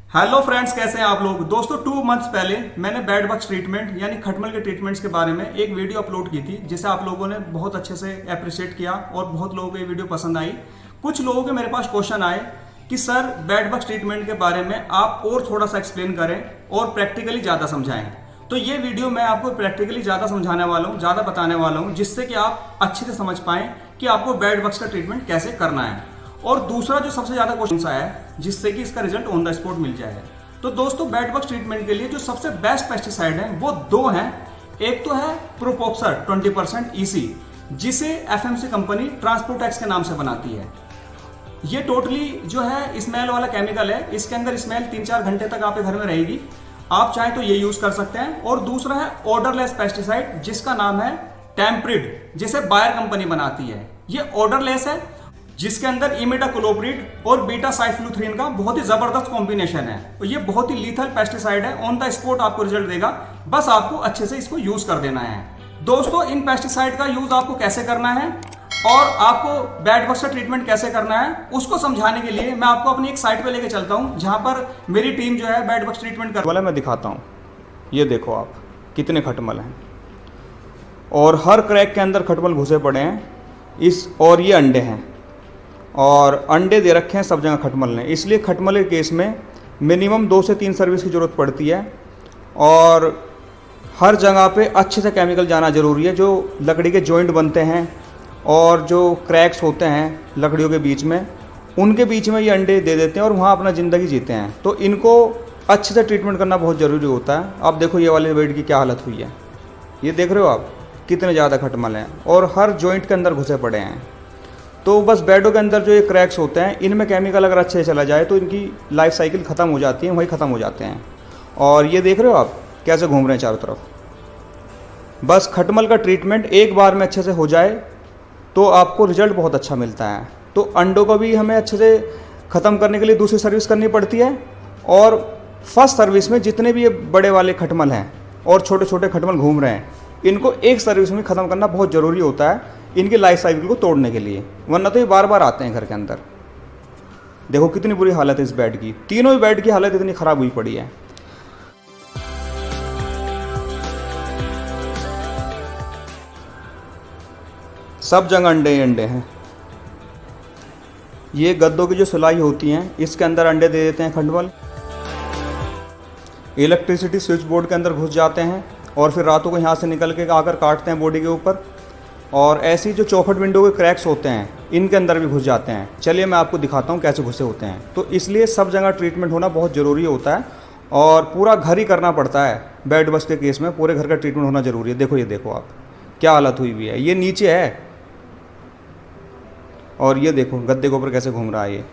Hello friends, कैसे हैं आप लोग। दोस्तों 2 मंथ्स पहले मैंने बेड बग्स ट्रीटमेंट यानी खटमल के ट्रीटमेंट्स के बारे में एक वीडियो अपलोड की थी, जिसे आप लोगों ने बहुत अच्छे से अप्रिशिएट किया और बहुत लोगों को ये वीडियो पसंद आई। कुछ लोगों के मेरे पास क्वेश्चन आए कि सर बेड बग्स ट्रीटमेंट के बारे में आप और थोड़ा सा एक्सप्लेन करें और प्रैक्टिकली ज़्यादा समझाएं। तो ये वीडियो मैं आपको प्रैक्टिकली ज़्यादा समझाने वाला हूँ, ज़्यादा बताने वाला हूँ, जिससे कि आप अच्छे से समझ पाएं कि आपको बेड बग्स का ट्रीटमेंट कैसे करना है। और दूसरा जो सबसे ज़्यादा क्वेश्चन आया है, जिससे कि इसका रिजल्ट ऑन द स्पॉट मिल जाए। तो दोस्तों बेड बग्स ट्रीटमेंट के लिए जो सबसे बेस्ट पेस्टिसाइड है वो 2 हैं। एक तो है प्रोपोक्सर 20% EC, जिसे FMC कंपनी ट्रांसपोर्टेक्स के नाम से बनाती है। ये टोटली जो है स्मेल वाला केमिकल है, इसके अंदर स्मेल 3-4 घंटे तक आपके घर में रहेगी। आप चाहें तो ये यूज कर सकते हैं। और दूसरा है ऑर्डरलेस पेस्टिसाइड, जिसका नाम है टेम्प्रिड, जिसे बायर कंपनी बनाती है। ये ऑर्डरलेस है, जिसके अंदर इमिडाक्लोप्रिड और बीटा साइफ्लुथ्रीन का बहुत ही जबरदस्त कॉम्बिनेशन है। और ये बहुत ही लीथल पेस्टिसाइड है, ऑन द स्पॉट आपको रिजल्ट देगा, बस आपको अच्छे से इसको यूज कर देना है। दोस्तों इन पेस्टिसाइड का यूज आपको कैसे करना है और आपको बेड बग्स का ट्रीटमेंट कैसे करना है, उसको समझाने के लिए मैं आपको अपनी एक साइट पे लेके चलता हूं, जहां पर मेरी टीम जो है बेड बग्स ट्रीटमेंट कर वाला मैं दिखाता हूं। ये देखो आप कितने खटमल हैं और हर क्रैक के अंदर खटमल घुसे पड़े हैं। और ये अंडे हैं और अंडे दे रखे हैं सब जगह खटमल ने। इसलिए खटमल के केस में मिनिमम 2 से 3 सर्विस की ज़रूरत पड़ती है और हर जगह पे अच्छे से केमिकल जाना ज़रूरी है। जो लकड़ी के जॉइंट बनते हैं और जो क्रैक्स होते हैं लकड़ियों के बीच में, उनके बीच में ये अंडे दे देते हैं और वहाँ अपना ज़िंदगी जीते हैं। तो इनको अच्छे से ट्रीटमेंट करना बहुत ज़रूरी होता है। अब देखो ये वाले बेड की क्या हालत हुई है, ये देख रहे हो आप कितने ज़्यादा खटमल हैं और हर जॉइंट के अंदर घुसे पड़े हैं। तो बस बेडों के अंदर जो ये क्रैक्स होते हैं, इनमें केमिकल अगर अच्छे से चला जाए तो इनकी लाइफ साइकिल ख़त्म हो जाती है, वही ख़त्म हो जाते हैं। और ये देख रहे हो आप कैसे घूम रहे हैं चारों तरफ। बस खटमल का ट्रीटमेंट एक बार में अच्छे से हो जाए तो आपको रिजल्ट बहुत अच्छा मिलता है। तो अंडों को भी हमें अच्छे से ख़त्म करने के लिए दूसरी सर्विस करनी पड़ती है। और फर्स्ट सर्विस में जितने भी ये बड़े वाले खटमल हैं और छोटे छोटे खटमल घूम रहे हैं, इनको एक सर्विस में ख़त्म करना बहुत ज़रूरी होता है इनकी लाइफ साइकिल को तोड़ने के लिए, वरना तो ये बार बार आते हैं घर के अंदर। देखो कितनी बुरी हालत है इस बेड की, तीनों ही बेड की हालत इतनी ख़राब हुई पड़ी है। सब जगह अंडे ही अंडे हैं। ये गद्दों की जो सिलाई होती हैं, इसके अंदर अंडे दे देते हैं खटमल। इलेक्ट्रिसिटी स्विच बोर्ड के अंदर घुस जाते हैं और फिर रातों को यहाँ से निकल के आकर काटते हैं बॉडी के ऊपर। और ऐसी जो चौखट विंडो के क्रैक्स होते हैं, इनके अंदर भी घुस जाते हैं। चलिए मैं आपको दिखाता हूँ कैसे घुसे होते हैं। तो इसलिए सब जगह ट्रीटमेंट होना बहुत ज़रूरी होता है और पूरा घर ही करना पड़ता है। बेड बग्स के केस में पूरे घर का ट्रीटमेंट होना ज़रूरी है। देखो ये देखो आप क्या हालत हुई हुई है, ये नीचे है और ये देखो गद्दे के ऊपर कैसे घूम रहा है, ये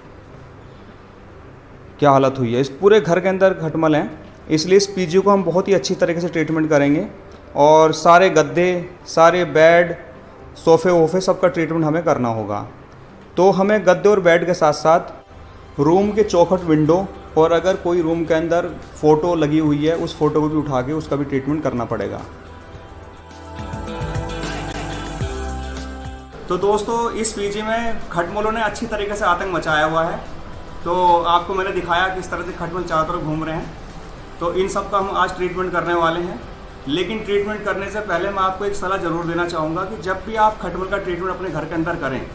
क्या हालत हुई है। इस पूरे घर के अंदर खटमल हैं, इसलिए इस पीजी को हम बहुत ही अच्छी तरीके से ट्रीटमेंट करेंगे और सारे गद्दे, सारे बेड, सोफ़े वोफ़े सबका ट्रीटमेंट हमें करना होगा। तो हमें गद्दे और बेड के साथ साथ रूम के चौखट विंडो और अगर कोई रूम के अंदर फ़ोटो लगी हुई है, उस फ़ोटो को भी उठा के उसका भी ट्रीटमेंट करना पड़ेगा। तो दोस्तों इस पीजी में खटमलों ने अच्छी तरीके से आतंक मचाया हुआ है। तो आपको मैंने दिखाया किस तरह से खटमल चारों तरफ घूम रहे हैं। तो इन सब का हम आज ट्रीटमेंट करने वाले हैं। लेकिन ट्रीटमेंट करने से पहले मैं आपको एक सलाह ज़रूर देना चाहूँगा कि जब भी आप खटमल का ट्रीटमेंट अपने घर के अंदर करें,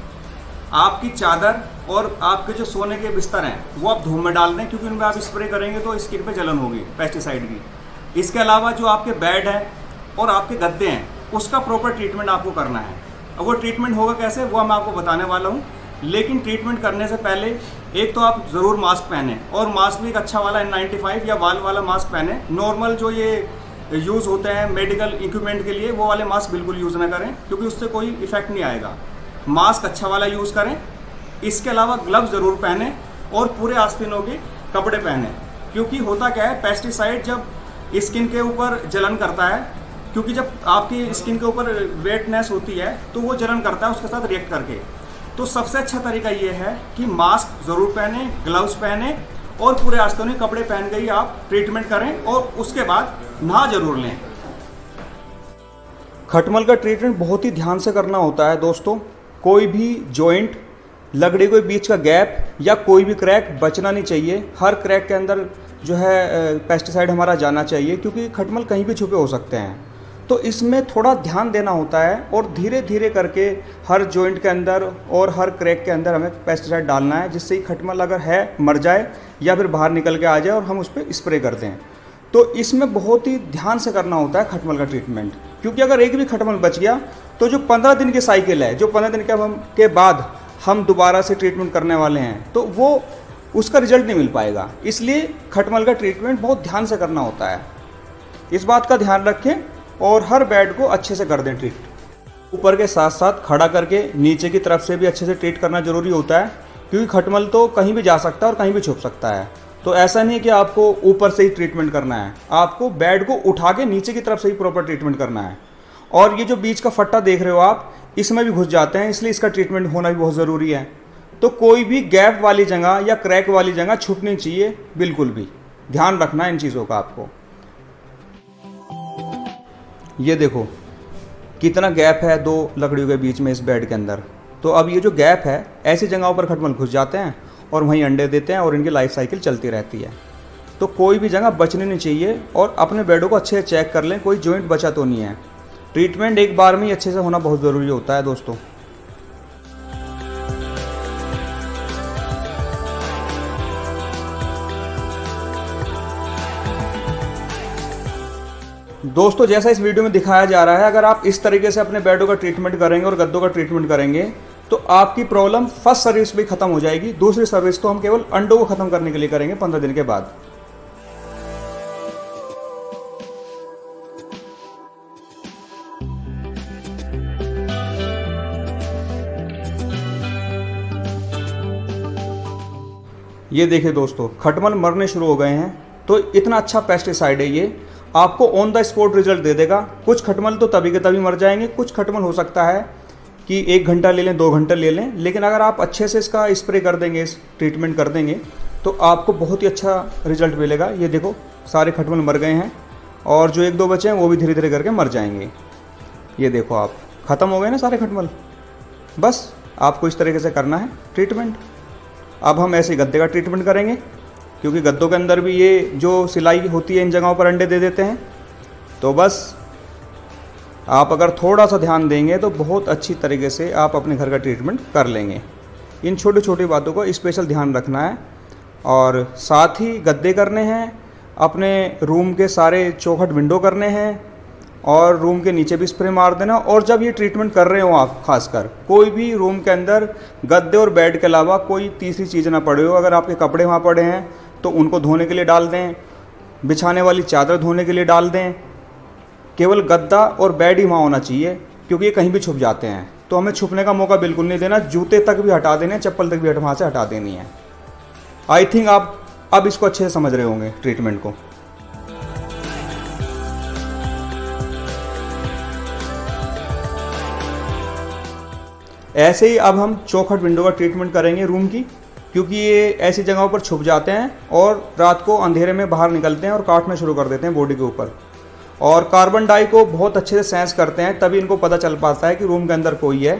आपकी चादर और आपके जो सोने के बिस्तर हैं वो आप धूप में डाल दें, क्योंकि उनमें आप स्प्रे करेंगे तो स्किन पे जलन होगी पेस्टिसाइड की। इसके अलावा जो आपके बेड हैं और आपके गद्दे हैं, उसका प्रॉपर ट्रीटमेंट आपको करना है। अब वो ट्रीटमेंट होगा कैसे, वो मैं आपको बताने वाला हूँ। लेकिन ट्रीटमेंट करने से पहले एक तो आप ज़रूर मास्क पहने, और मास्क भी एक अच्छा वाला N95 या वाल वाला मास्क पहने। नॉर्मल जो ये यूज़ होते हैं मेडिकल इक्विपमेंट के लिए, वो वाले मास्क बिल्कुल यूज़ ना करें, क्योंकि उससे कोई इफेक्ट नहीं आएगा। मास्क अच्छा वाला यूज़ करें। इसके अलावा ग्लव्स ज़रूर पहने और पूरे आस्तीनों के कपड़े पहने, क्योंकि होता क्या है, पेस्टिसाइड जब स्किन के ऊपर जलन करता है, क्योंकि जब आपकी स्किन के ऊपर वेटनेस होती है तो वो जलन करता है उसके साथ रिएक्ट करके। तो सबसे अच्छा तरीका ये है कि मास्क ज़रूर पहने, ग्लव्स पहने और पूरे आस्तीनों के कपड़े पहन के ही आप ट्रीटमेंट करें और उसके बाद नहा जरूर लें। खटमल का ट्रीटमेंट बहुत ही ध्यान से करना होता है दोस्तों। कोई भी जॉइंट, लकड़ी के बीच का गैप या कोई भी क्रैक बचना नहीं चाहिए। हर क्रैक के अंदर जो है पेस्टिसाइड हमारा जाना चाहिए, क्योंकि खटमल कहीं भी छुपे हो सकते हैं। तो इसमें थोड़ा ध्यान देना होता है और धीरे धीरे करके हर जॉइंट के अंदर और हर क्रैक के अंदर हमें पेस्टिसाइड डालना है, जिससे ही खटमल अगर है मर जाए या फिर बाहर निकल के आ जाए और हम उस पर स्प्रे कर दें। तो इसमें बहुत ही ध्यान से करना होता है खटमल का ट्रीटमेंट, क्योंकि अगर एक भी खटमल बच गया तो जो 15 दिन की साइकिल है, जो 15 दिन के बाद हम दोबारा से ट्रीटमेंट करने वाले हैं, तो वो उसका रिजल्ट नहीं मिल पाएगा। इसलिए खटमल का ट्रीटमेंट बहुत ध्यान से करना होता है। इस बात का ध्यान रखें और हर बेड को अच्छे से कर दें ट्रीट। ऊपर के साथ साथ खड़ा करके नीचे की तरफ से भी अच्छे से ट्रीट करना जरूरी होता है, क्योंकि खटमल तो कहीं भी जा सकता है और कहीं भी छुप सकता है। तो ऐसा नहीं है कि आपको ऊपर से ही ट्रीटमेंट करना है, आपको बेड को उठा के नीचे की तरफ से ही प्रॉपर ट्रीटमेंट करना है। और ये जो बीच का फट्टा देख रहे हो आप, इसमें भी घुस जाते हैं, इसलिए इसका ट्रीटमेंट होना भी बहुत ज़रूरी है। तो कोई भी गैप वाली जगह या क्रैक वाली जगह छुपनी चाहिए, बिल्कुल भी ध्यान रखना है इन चीज़ों का आपको। ये देखो कितना गैप है दो लकड़ियों के बीच में इस बेड के अंदर। तो अब ये जो गैप है, ऐसी जगहों पर खटमल घुस जाते हैं और वहीं अंडे देते हैं और इनकी लाइफ साइकिल चलती रहती है। तो कोई भी जगह बचनी नहीं चाहिए और अपने बेडों को अच्छे से चेक कर लें, कोई जॉइंट बचा तो नहीं है। ट्रीटमेंट एक बार में ही अच्छे से होना बहुत ज़रूरी होता है दोस्तों। दोस्तों जैसा इस वीडियो में दिखाया जा रहा है, अगर आप इस तरीके से अपने बेडों का ट्रीटमेंट करेंगे और गद्दों का ट्रीटमेंट करेंगे तो आपकी प्रॉब्लम फर्स्ट सर्विस भी खत्म हो जाएगी। दूसरी सर्विस तो हम केवल अंडों को खत्म करने के लिए करेंगे 15 दिन के बाद। ये देखिए दोस्तों, खटमल मरने शुरू हो गए हैं। तो इतना अच्छा पेस्टिसाइड है ये, आपको ऑन द स्पॉट रिजल्ट दे देगा। कुछ खटमल तो तभी के तभी मर जाएंगे, कुछ खटमल हो सकता है कि 1 घंटा ले लें, 2 घंटे ले लें, लेकिन अगर आप अच्छे से इसका स्प्रे कर देंगे, इस ट्रीटमेंट कर देंगे, तो आपको बहुत ही अच्छा रिजल्ट मिलेगा। ये देखो सारे खटमल मर गए हैं और जो 1-2 बचे हैं वो भी धीरे धीरे करके मर जाएंगे। ये देखो आप, ख़त्म हो गए ना सारे खटमल। बस आपको इस तरीके से करना है ट्रीटमेंट। अब हम ऐसे गद्दे का ट्रीटमेंट करेंगे, क्योंकि गद्दों के अंदर भी ये जो सिलाई होती है इन जगहों पर अंडे दे देते हैं। तो बस आप अगर थोड़ा सा ध्यान देंगे तो बहुत अच्छी तरीके से आप अपने घर का ट्रीटमेंट कर लेंगे। इन छोटी छोटी बातों को स्पेशल ध्यान रखना है। और साथ ही गद्दे करने हैं, अपने रूम के सारे चौखट विंडो करने हैं और रूम के नीचे भी स्प्रे मार देना। और जब ये ट्रीटमेंट कर रहे हो आप, खासकर कोई भी रूम के अंदर गद्दे और बेड के अलावा कोई तीसरी चीज़ ना पड़े हो। अगर आपके कपड़े वहाँ पड़े हैं तो उनको धोने के लिए डाल दें, बिछाने वाली चादर धोने के लिए डाल दें। केवल गद्दा और बेड ही वहाँ होना चाहिए, क्योंकि ये कहीं भी छुप जाते हैं। तो हमें छुपने का मौका बिल्कुल नहीं देना, जूते तक भी हटा देने, चप्पल तक भी वहाँ से हटा देनी है। आई थिंक आप अब इसको अच्छे से समझ रहे होंगे ट्रीटमेंट को। ऐसे ही अब हम चौखट विंडो का ट्रीटमेंट करेंगे रूम की, क्योंकि ये ऐसी जगहों पर छुप जाते हैं और रात को अंधेरे में बाहर निकलते हैं और काटना शुरू कर देते हैं बॉडी के ऊपर। और कार्बन डाई को बहुत अच्छे से सेंस करते हैं, तभी इनको पता चल पाता है कि रूम के अंदर कोई है।